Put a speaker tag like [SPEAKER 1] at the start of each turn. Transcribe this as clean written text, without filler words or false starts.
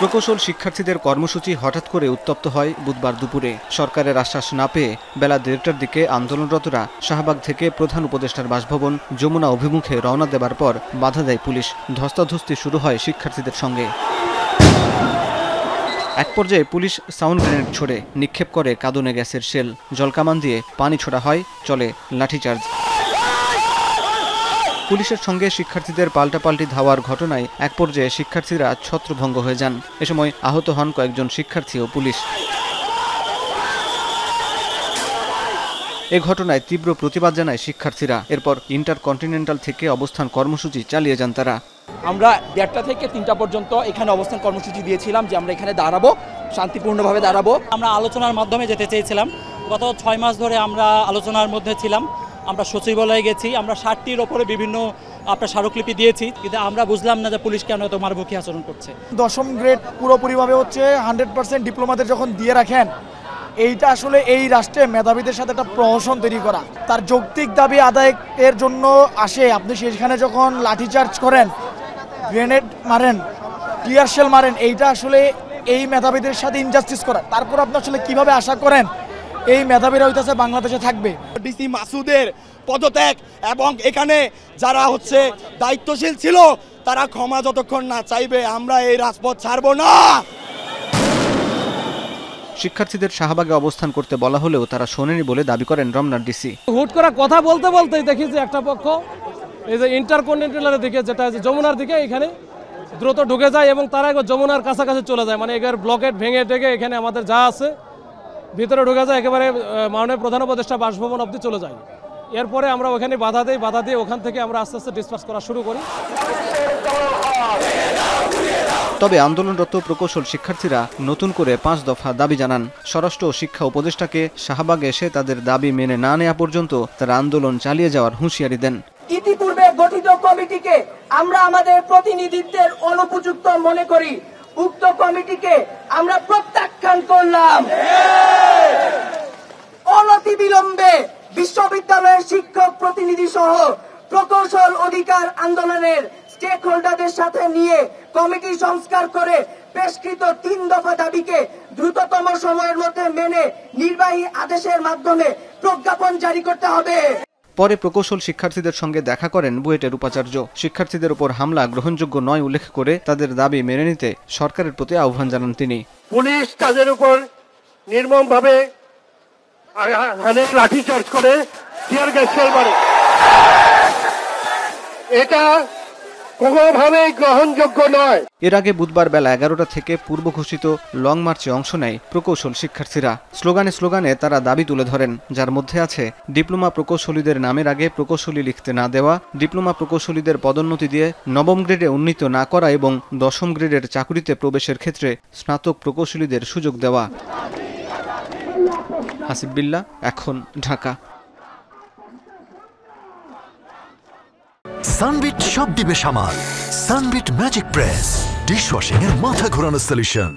[SPEAKER 1] প্রকৌশল শিক্ষার্থীদের কর্মসূচি হঠাৎ করে উত্তপ্ত হয় বুধবার দুপুরে। সরকারের আশ্বাস না পেয়ে বেলা ১:৩০টার দিকে আন্দোলনরতরা শাহবাগ থেকে প্রধান উপদেষ্টার বাসভবন যমুনা অভিমুখে রওনা দেবার পর বাধা দেয় পুলিশ। ধস্তাধস্তি শুরু হয় শিক্ষার্থীদের সঙ্গে। এক পর্যায়ে পুলিশ সাউন্ড গ্রেনেড ছোড়ে, নিক্ষেপ করে কাঁদুনে গ্যাসের শেল, জলকামান দিয়ে পানি ছোড়া হয়, চলে লাঠিচার্জ। পুলিশের সঙ্গে শিক্ষার্থীদের পাল্টাপাল্টি ধাওয়ার ঘটনায় এক পর্যায়ে শিক্ষার্থীরা ছত্রভঙ্গ হয়ে যান। এ সময় আহত হন কয়েকজন শিক্ষার্থী ও পুলিশ। এ ঘটনায় তীব্র প্রতিবাদ জানায় শিক্ষার্থীরা। এরপর ইন্টারকন্টিনেন্টাল থেকে অবস্থান কর্মসূচি চালিয়ে যান তারা।
[SPEAKER 2] আমরা ১:৩০টা থেকে ৩টা পর্যন্ত এখানে অবস্থান কর্মসূচি দিয়েছিলাম যে আমরা এখানে দাঁড়াবো, শান্তিপূর্ণভাবে দাঁড়াবো।
[SPEAKER 3] আমরা আলোচনার মাধ্যমে যেতে চেয়েছিলাম। গত ৬ মাস ধরে আমরা আলোচনার মধ্যে ছিলাম। আমরা সচিবালয়ে গেছি, আমরা ৬০টির ওপরে বিভিন্ন স্মারকলিপি দিয়েছি, কিন্তু আমরা বুঝলাম না যে পুলিশ কেন এত মারমুখী আচরণ করছে।
[SPEAKER 4] ১০ম গ্রেড পুরোপুরিভাবে হচ্ছে 100% ডিপ্লোমাদের যখন দিয়ে রাখেন, এইটা আসলে এই রাষ্ট্রে মেধাবীদের সাথে একটা প্রহসন তৈরি করা। তার যৌক্তিক দাবি আদায়ের জন্য আসে, আপনি সেখানে যখন লাঠিচার্জ করেন, গ্রেনেড মারেন, টিয়ার শেল মারেন, এইটা আসলে এই মেধাবীদের সাথে ইনজাস্টিস করা। তারপর আপনি আসলে কিভাবে আশা করেন এই মেধাবীরা হইতেছে বাংলাদেশে থাকবে?
[SPEAKER 2] ডিসি মাসুদের পদত্যাগ এবং এখানে যারা দায়িত্বশীল ছিল তারা ক্ষমা যতক্ষণ না চাইবে আমরা এই রাজপথ ছাড়বো না।
[SPEAKER 1] শিক্ষার্থীদের শাহবাগে অবস্থান করতে বলা হলেও তারা শোনেনি বলে দাবি করেন রমনার ডিসি।
[SPEAKER 5] হুট করে কথা বলতে বলতেই দেখি যে একটা পক্ষ এই যে ইন্টারকন্টিনেন্টালের দিকে, যেটা যমুনার দিকে, এখানে দ্রুত ঢুকে যায় এবং তারা যমুনার কাছাকাছি চলে যায়। মানে এখানে ব্লকেট ভেঙে টেকে এখানে আমাদের যা আছে ভিতরে ঢুকে যায়, একেবারে মাননীয় প্রধান উপদেষ্টা বাসভবন অবধি চলে যায়। এরপরে আমরা ওখানে বাধা দিয়ে ওখান থেকে আমরা আস্তে আস্তে ডিসপার্স করা শুরু করি।
[SPEAKER 1] তবে আন্দোলনরত প্রকৌশল শিক্ষার্থীরা নতুন করে ৫ দফা দাবি জানান। স্বরাষ্ট্র ও শিক্ষা উপদেষ্টাকে শাহবাগে এসে তাদের দাবি মেনে না নেওয়া পর্যন্ত তারা আন্দোলন চালিয়ে যাওয়ার হুঁশিয়ারি দেন।
[SPEAKER 6] ইতিপূর্বে গঠিত কমিটিকে আমরা আমাদের প্রতিনিধিত্বের অনুপযুক্ত মনে করি। উক্ত কমিটিকে আমরা প্রত্যাখ্যান করলাম। অনতিবিলম্বে বিশ্ববিদ্যালয়ের শিক্ষক প্রতিনিধি সহ প্রকৌশল অধিকার আন্দোলনের স্টেক হোল্ডারদের সাথে নিয়ে কমিটি সংস্কার করে পেশকৃত ৩ দফা দাবিকে দ্রুততম সময়ের মধ্যে মেনে নির্বাহী আদেশের মাধ্যমে প্রজ্ঞাপন জারি করতে হবে।
[SPEAKER 1] পরে প্রকৌশল শিক্ষার্থীদের সঙ্গে দেখা করেন বুয়েটের উপাচার্য। শিক্ষার্থীদের উপর হামলা গ্রহণযোগ্য নয় উল্লেখ করে তাদের দাবি মেনে নিতে সরকারের প্রতি আহ্বান জানান তিনি।
[SPEAKER 7] পুলিশ তাদের উপর নির্মমভাবে লাঠিচার্জ করে, টিয়ার গ্যাস শেল মারে, এটা কোনোভাবেই গ্রহণযোগ্য নয়।
[SPEAKER 1] এর আগে বুধবার বেলা ১১টা থেকে পূর্ব ঘোষিত লং মার্চে অংশ নেয় প্রকৌশল শিক্ষার্থীরা। স্লোগানে তারা দাবি তুলে ধরেন, যার মধ্যে আছে ডিপ্লোমা প্রকৌশলীদের নামের আগে প্রকৌশলী লিখতে না দেওয়া, ডিপ্লোমা প্রকৌশলীদের পদোন্নতি দিয়ে ৯ম গ্রেডে উন্নীত না করা এবং ১০ম গ্রেডের চাকুরিতে প্রবেশের ক্ষেত্রে স্নাতক প্রকৌশলীদের সুযোগ দেওয়া। হাসিব বিল্লাহ, এখন, ঢাকা।
[SPEAKER 8] সানবিট সব দিবে সামাল। সানবিট ম্যাজিক প্রেস ডিশওয়াশিং এর মাথা ঘোরানো সলিউশন।